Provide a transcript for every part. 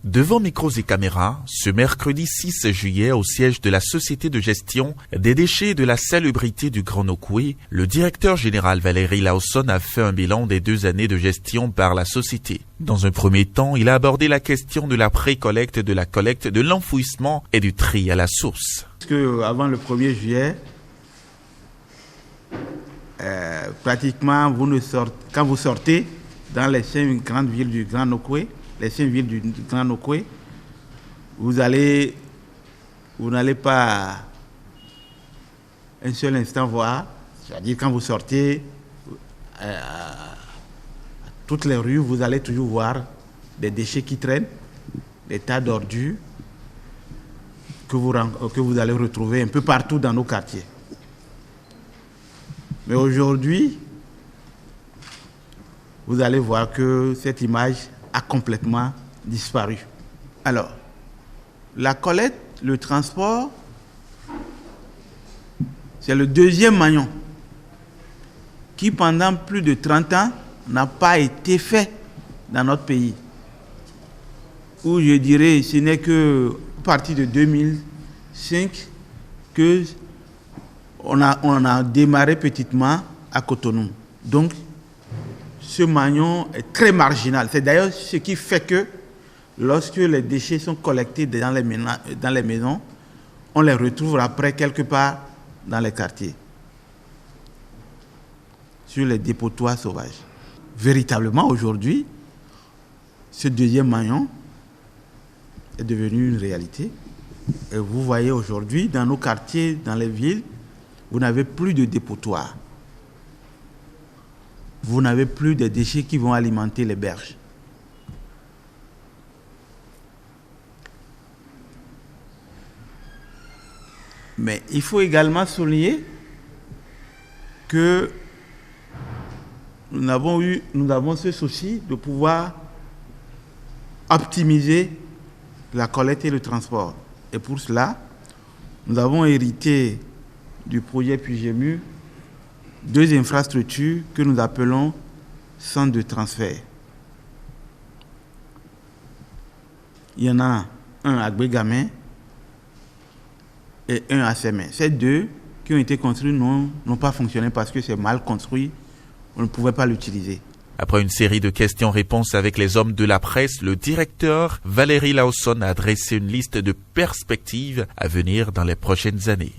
Devant micros et caméras, ce mercredi 6 juillet au siège de la Société de gestion des déchets de la salubrité du Grand Nokoué, le directeur général Valérie Lawson a fait un bilan des 2 années de gestion par la société. Dans un premier temps, il a abordé la question de la pré-collecte, de la collecte, de l'enfouissement et du tri à la source. Parce que avant le 1er juillet, pratiquement, quand vous sortez dans les 5 grandes villes du Grand Nokoué, les 5 villes du Grand Nokoué, vous n'allez pas un seul instant voir, c'est-à-dire quand vous sortez à toutes les rues, vous allez toujours voir des déchets qui traînent, des tas d'ordures que vous allez retrouver un peu partout dans nos quartiers. Mais aujourd'hui, vous allez voir que cette image a complètement disparu. Alors, la collecte, le transport, c'est le deuxième maillon qui, pendant plus de 30 ans, n'a pas été fait dans notre pays. Où je dirais, ce n'est que à partir de 2005 que on a démarré petitement à Cotonou. Donc, ce maillon est très marginal. C'est d'ailleurs ce qui fait que lorsque les déchets sont collectés dans les maisons, on les retrouve après quelque part dans les quartiers, sur les dépotoirs sauvages. Véritablement, aujourd'hui, ce deuxième maillon est devenu une réalité. Et vous voyez aujourd'hui, dans nos quartiers, dans les villes, vous n'avez plus de dépotoirs. Vous n'avez plus de déchets qui vont alimenter les berges. Mais il faut également souligner que nous avons ce souci de pouvoir optimiser la collecte et le transport. Et pour cela, nous avons hérité du projet Pujemu 2 infrastructures que nous appelons centres de transfert. Il y en a un à Bégamin et un à Sémé. Ces 2 qui ont été construits n'ont pas fonctionné parce que c'est mal construit, on ne pouvait pas l'utiliser. Après une série de questions-réponses avec les hommes de la presse, le directeur Valérie Lawson a dressé une liste de perspectives à venir dans les prochaines années.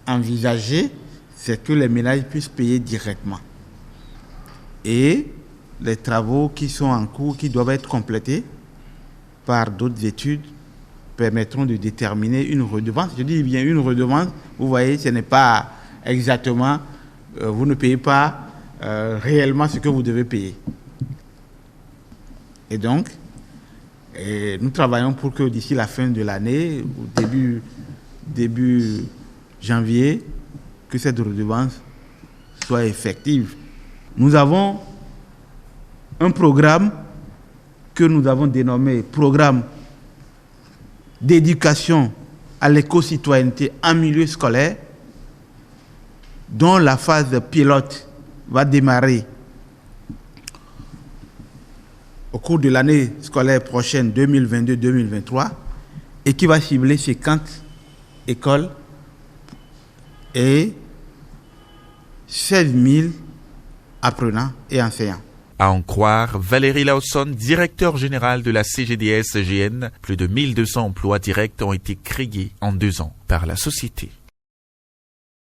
Envisager, c'est que les ménages puissent payer directement. Et les travaux qui sont en cours, qui doivent être complétés par d'autres études, permettront de déterminer une redevance. Je dis bien une redevance, vous voyez, ce n'est pas exactement, vous ne payez pas réellement ce que vous devez payer. Et donc, nous travaillons pour que d'ici la fin de l'année, au début janvier, que cette redevance soit effective. Nous avons un programme que nous avons dénommé programme d'éducation à l'éco-citoyenneté en milieu scolaire, dont la phase pilote va démarrer au cours de l'année scolaire prochaine 2022-2023 et qui va cibler 50 écoles et 16 000 apprenants et enseignants. À en croire Valérie Lawson, directeur général de la CGDS-GN, plus de 1200 emplois directs ont été créés en 2 ans par la société.